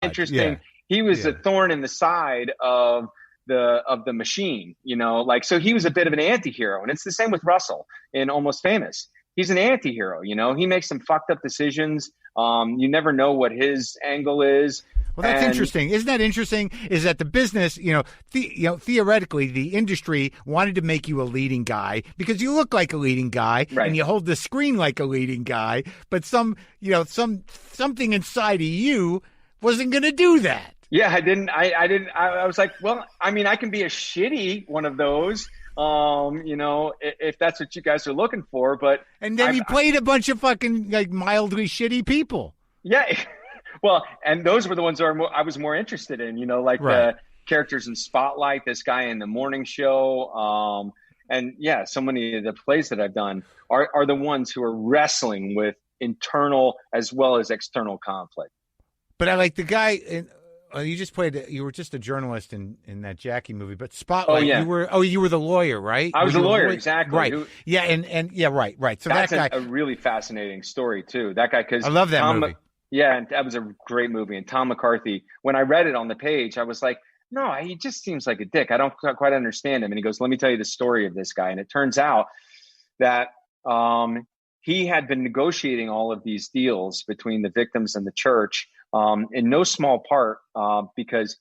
interesting. Yeah. He was a Yeah. thorn in the side of the machine, like, so he was a bit of an anti-hero. And it's the same with Russell in Almost Famous. He's an anti-hero, he makes some fucked up decisions. You never know what his angle is. Well, that's And interesting. Isn't that interesting? Is that the business, theoretically, the industry wanted to make you a leading guy because you look like a leading guy and right. you hold the screen like a leading guy, but something inside of you wasn't going to do that. Yeah, I was like, well, I mean, I can be a shitty one of those, if that's what you guys are looking for. But And then you played a bunch of fucking like mildly shitty people. yeah, well, and those were the ones that I was more interested in, like Right. the characters in Spotlight, this guy in the morning show. And yeah, so many of the plays that I've done are the ones who are wrestling with internal as well as external conflict. But I like the guy. You were just a journalist in that Jackie movie, but Spotlight. Oh, yeah. You were the lawyer, right? I was You a were lawyer, exactly. Right. Yeah, and yeah, right. So that's that guy, a really fascinating story too. That guy, because I love that movie. Yeah, and that was a great movie. And Tom McCarthy, when I read it on the page, I was like, no, he just seems like a dick. I don't quite understand him. And he goes, let me tell you the story of this guy. And it turns out that he had been negotiating all of these deals between the victims and the church, in no small part because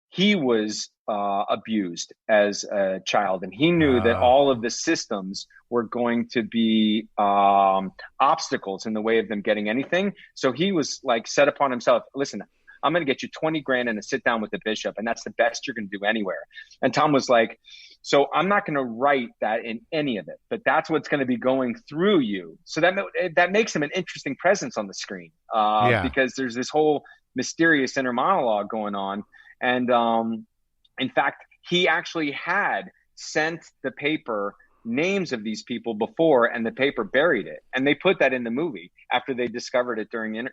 he was abused as a child. And he knew that all of the systems were going to be obstacles in the way of them getting anything. So he was like set upon himself, listen, I'm going to get you 20 grand and a sit down with the bishop. And that's the best you're going to do anywhere. And Tom was like, so I'm not going to write that in any of it, but that's what's going to be going through you. So that makes him an interesting presence on the screen because there's this whole mysterious inner monologue going on. And in fact, he actually had sent the paper names of these people before, and the paper buried it. And they put that in the movie after they discovered it during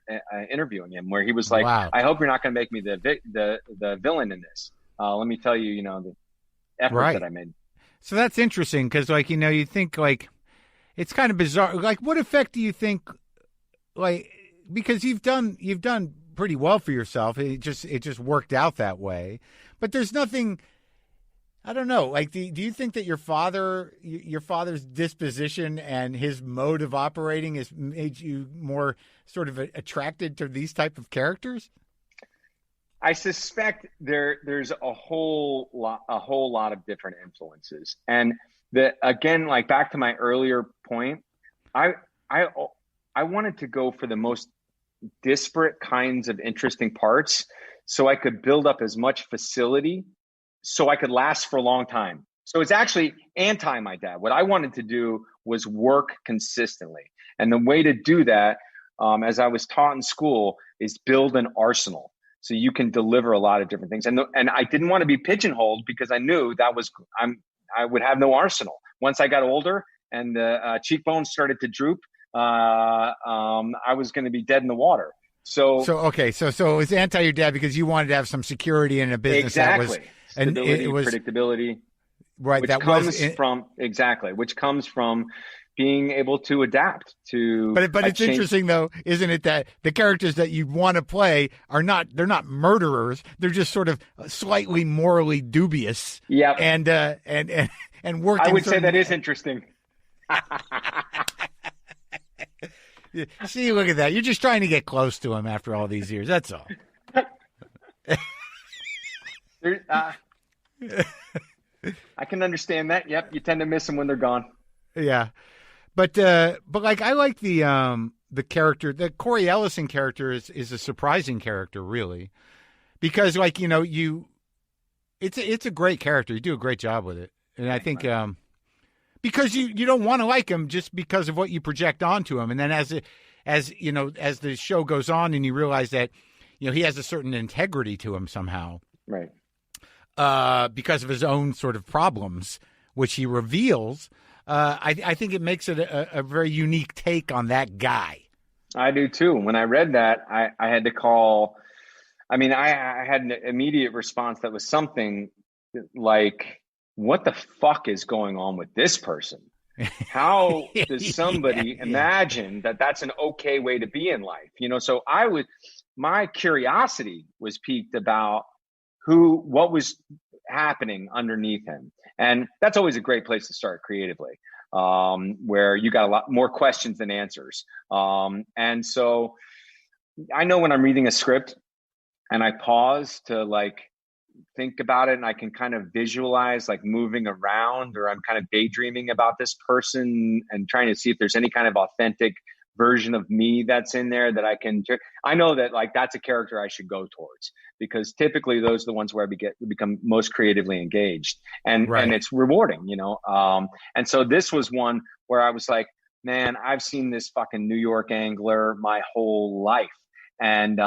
interviewing him, where he was like, wow. I hope you're not going to make me the villain in this. Let me tell you, the effort that I made. So that's interesting because, you think like it's kind of bizarre. Like, what effect do you think? Like, because you've done pretty well for yourself. It just worked out that way. But there's nothing. I don't know. Like, do you think that your father's disposition and his mode of operating has made you more sort of attracted to these type of characters? I suspect there's a whole lot of different influences. And again, like back to my earlier point, I wanted to go for the most disparate kinds of interesting parts so I could build up as much facility so I could last for a long time. So it's actually anti my dad. What I wanted to do was work consistently. And the way to do that, as I was taught in school, is build an arsenal. So you can deliver a lot of different things. And I didn't want to be pigeonholed because I knew I would have no arsenal. Once I got older and the cheekbones started to droop, I was going to be dead in the water. So it was anti your dad because you wanted to have some security in a business. Exactly. That was, and stability, it was predictability, right. Which comes from being able to adapt to. But it's interesting though, isn't it, that the characters that you want to play they're not murderers. They're just sort of slightly morally dubious. Yeah. And working. I would say that is interesting. See, look at that. You're just trying to get close to him after all these years. That's all. I can understand that. Yep, you tend to miss them when they're gone. Yeah, but like I like the character. The Corey Ellison character is a surprising character, really, because it's a great character. You do a great job with it, and I think because you don't want to like him just because of what you project onto him, and then as the show goes on, and you realize that he has a certain integrity to him somehow, right? Because of his own sort of problems, which he reveals. I think it makes it a very unique take on that guy. I do too. When I read that, I had to call. I mean, I had an immediate response that was something like, what the fuck is going on with this person? How does somebody imagine that that's an okay way to be in life? So my curiosity was piqued about what was happening underneath him. And that's always a great place to start creatively, where you got a lot more questions than answers. And so I know when I'm reading a script and I pause to like think about it, and I can kind of visualize like moving around, or I'm kind of daydreaming about this person and trying to see if there's any kind of authentic version of me that's in there that I know that like that's a character I should go towards, because typically those are the ones where become most creatively engaged, and Right. it's rewarding, you know. And so this was one where I was like, man, I've seen this fucking New York angler my whole life. And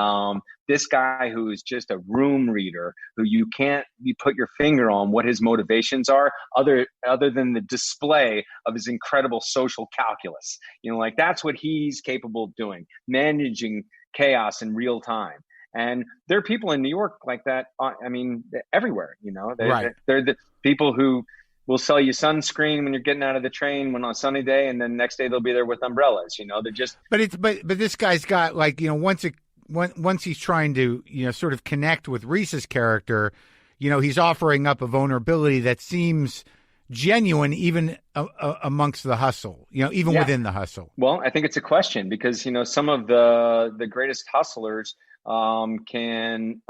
this guy who is just a room reader, who you put your finger on what his motivations are, other than the display of his incredible social calculus. You know, like that's what he's capable of doing, managing chaos in real time. And there are people in New York like that. I mean, everywhere. You know, Right. they're the people who will sell you sunscreen when you're getting out of the train when on a sunny day, and then next day they'll be there with umbrellas. You know, they're just. But this guy's got like, you know, once he's trying to, you know, sort of connect with Reese's character, you know, he's offering up a vulnerability that seems genuine even amongst the hustle, you know, even within the hustle. Well, I think it's a question, because, you know, some of the greatest hustlers can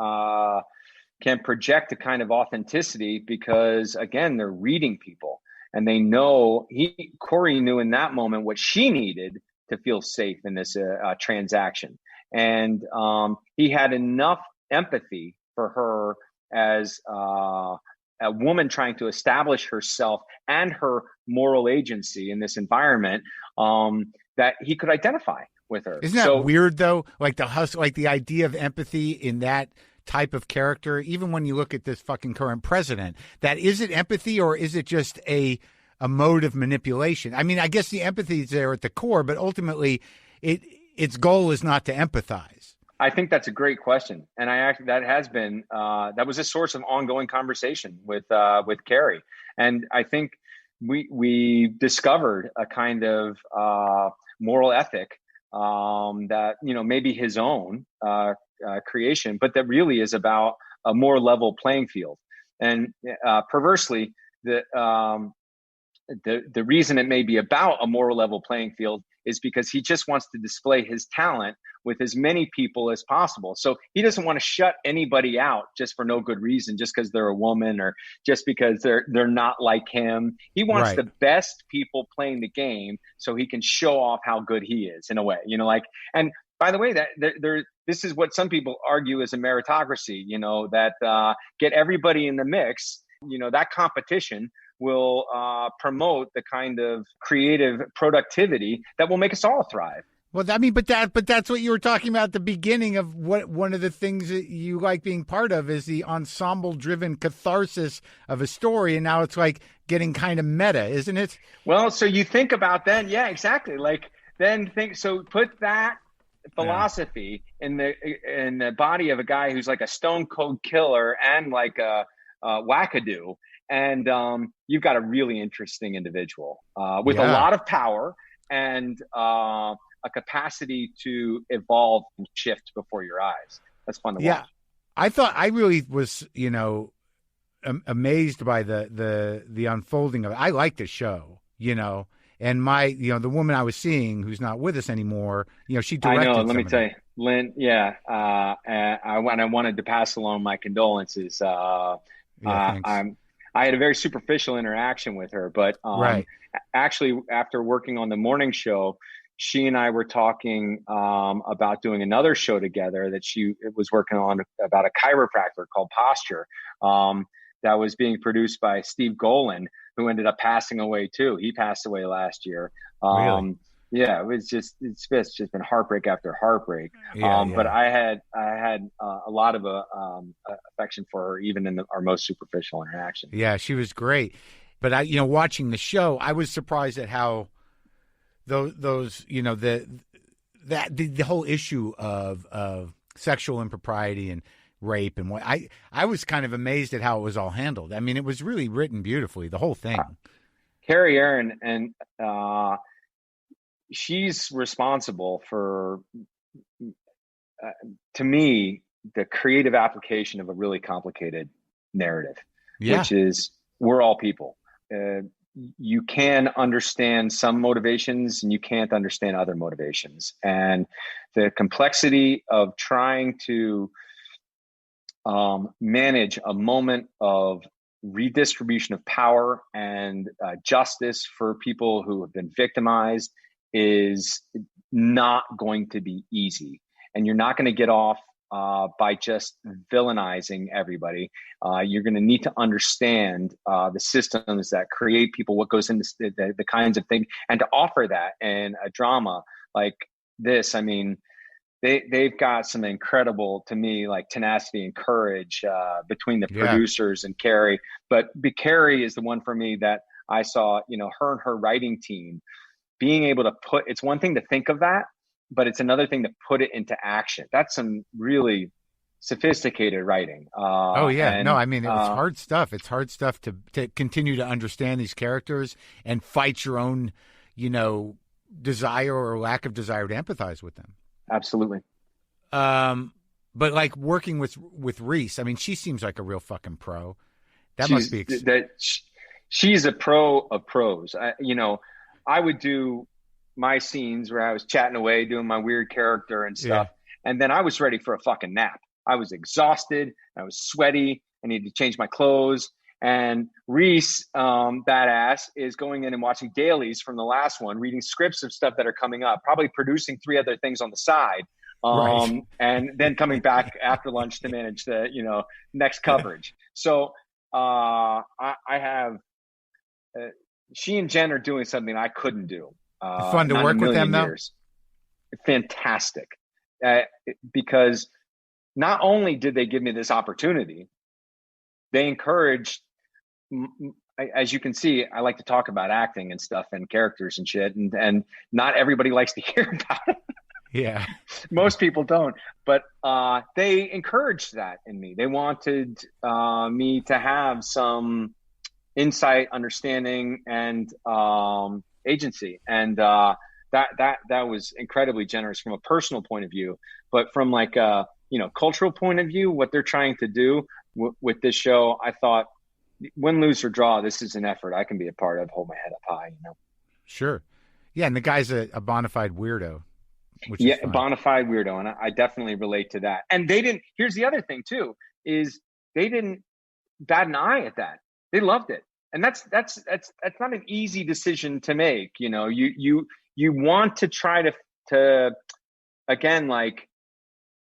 project a kind of authenticity because, again, they're reading people, and they know Corey knew in that moment what she needed to feel safe in this transaction. And he had enough empathy for her as a woman trying to establish herself and her moral agency in this environment, that he could identify with her. Isn't that weird though? Like the hustle, like the idea of empathy in that type of character, even when you look at this fucking current president, that is it empathy, or is it just a mode of manipulation? I mean, I guess the empathy is there at the core, but ultimately its goal is not to empathize. I think that's a great question, and that was a source of ongoing conversation with Carrie, and I think we discovered a kind of moral ethic that, you know, maybe his own creation, but that really is about a more level playing field. And perversely, the reason it may be about a more level playing field is because he just wants to display his talent with as many people as possible. So he doesn't want to shut anybody out just for no good reason, just because they're a woman or just because they're not like him. He wants the best people playing the game so he can show off how good he is, in a way, you know, like. And by the way, that this is what some people argue is a meritocracy, you know, that get everybody in the mix, you know, that competition will promote the kind of creative productivity that will make us all thrive. Well, I mean, but that's what you were talking about at the beginning of what one of the things that you like being part of is the ensemble-driven catharsis of a story, and now it's like getting kind of meta, isn't it? Well, so you think about then, yeah, exactly. Like put that philosophy in the body of a guy who's like a stone cold killer and like a wackadoo. And you've got a really interesting individual with a lot of power and a capacity to evolve and shift before your eyes. That's fun to watch. I really was, you know, amazed by the unfolding of it. I like the show, you know, and the woman I was seeing who's not with us anymore, you know, she directed. I know. Let me tell you, Lynn. Yeah, I wanted to pass along my condolences. I had a very superficial interaction with her, but actually, after working on the morning show, she and I were talking about doing another show together that she was working on about a chiropractor called Posture, that was being produced by Steve Golan, who ended up passing away too. He passed away last year. Really? Yeah, it's just been heartbreak after heartbreak. But I had a lot of affection for her, even in our most superficial interaction. Yeah, she was great. But watching the show, I was surprised at how those you know, the whole issue of sexual impropriety and rape and what I was kind of amazed at how it was all handled. I mean, it was really written beautifully, the whole thing. Carrie Aaron, and she's responsible for to me, the creative application of a really complicated narrative, Yeah. which is we're all people. You can understand some motivations and you can't understand other motivations. And the complexity of trying to manage a moment of redistribution of power and justice for people who have been victimized is not going to be easy. And you're not going to get off by just villainizing everybody. You're going to need to understand the systems that create people, what goes into the kinds of things, and to offer that in a drama like this. I mean, they've got some incredible, to me, like tenacity and courage between the producers and Carrie. But Carrie is the one for me that I saw, her and her writing team being able to it's one thing to think of that, but it's another thing to put it into action. That's some really sophisticated writing. I mean, it's hard stuff. It's hard stuff to continue to understand these characters and fight your own, desire or lack of desire to empathize with them. Absolutely. But like working with Reese, I mean, she seems like a real fucking pro. Must be she's a pro of pros. I would do my scenes where I was chatting away, doing my weird character and stuff, and then I was ready for a fucking nap. I was exhausted. I was sweaty. I needed to change my clothes. And Reese, badass, is going in and watching dailies from the last one, reading scripts of stuff that are coming up, probably producing 3 other things on the side, and then coming back after lunch to manage the next coverage. So I have she and Jen are doing something I couldn't do. Fun to work with them, though. Fantastic, because not only did they give me this opportunity, they encouraged. As you can see, I like to talk about acting and stuff and characters and shit, and not everybody likes to hear about it. Yeah, most people don't, but they encouraged that in me. They wanted me to have some insight, understanding, and agency, and that was incredibly generous from a personal point of view. But from like a cultural point of view, what they're trying to do with this show, I thought, win, lose, or draw, this is an effort I can be a part of, hold my head up high, Sure. Yeah, and the guy's a bona fide weirdo. Bona fide weirdo, and I definitely relate to that. And here's the other thing too, is they didn't bat an eye at that. They loved it. And that's not an easy decision to make. You want to try to again, like,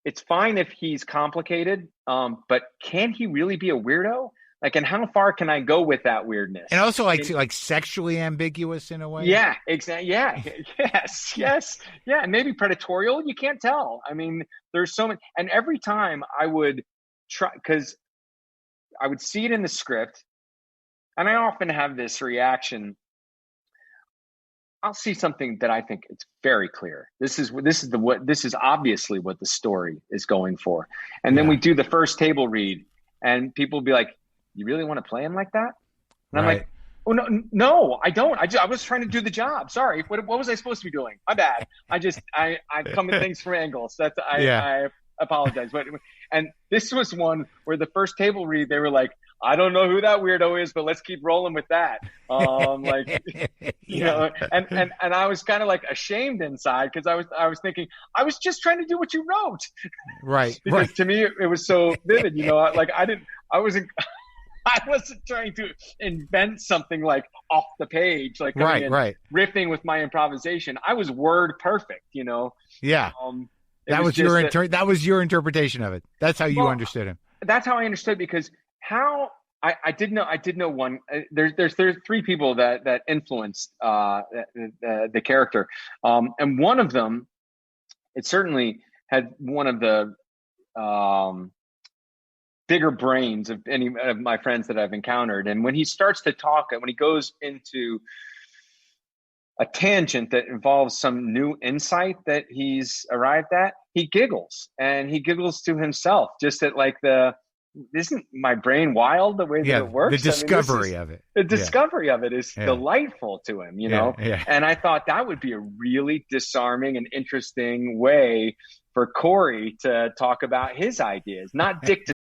it's fine if he's complicated, but can he really be a weirdo? Like, and how far can I go with that weirdness? And also, like sexually ambiguous in a way. Yeah, exactly. Yeah, yes. Yeah, and maybe predatorial. You can't tell. I mean, there's so many. And every time I would try, because I would see it in the script, and I often have this reaction. I'll see something that I think it's very clear. This is obviously what the story is going for. And then we do the first table read, and people will be like, "You really want to play him like that?" And I'm like, "Oh no, I don't. I was trying to do the job. Sorry, what was I supposed to be doing? My bad. I come at things from angles. I apologize." And this was one where the first table read, they were like, "I don't know who that weirdo is, but let's keep rolling with that." And I was kind of like ashamed inside, because I was thinking, I was just trying to do what you wrote. Right. Because to me it was so vivid, I wasn't trying to invent something like off the page, like riffing with my improvisation. I was word perfect, Yeah. That was your interpretation of it. That's how you understood him. That's how I understood, because I did know one. There's 3 people that influenced the character, and one of them, it certainly had one of the bigger brains of any of my friends that I've encountered. And when he starts to talk, and when he goes into a tangent that involves some new insight that he's arrived at, he giggles, and he giggles to himself, just at like the isn't my brain wild the way that it works? The discovery of it. The discovery of it is delightful to him, And I thought that would be a really disarming and interesting way for Corey to talk about his ideas, not dictate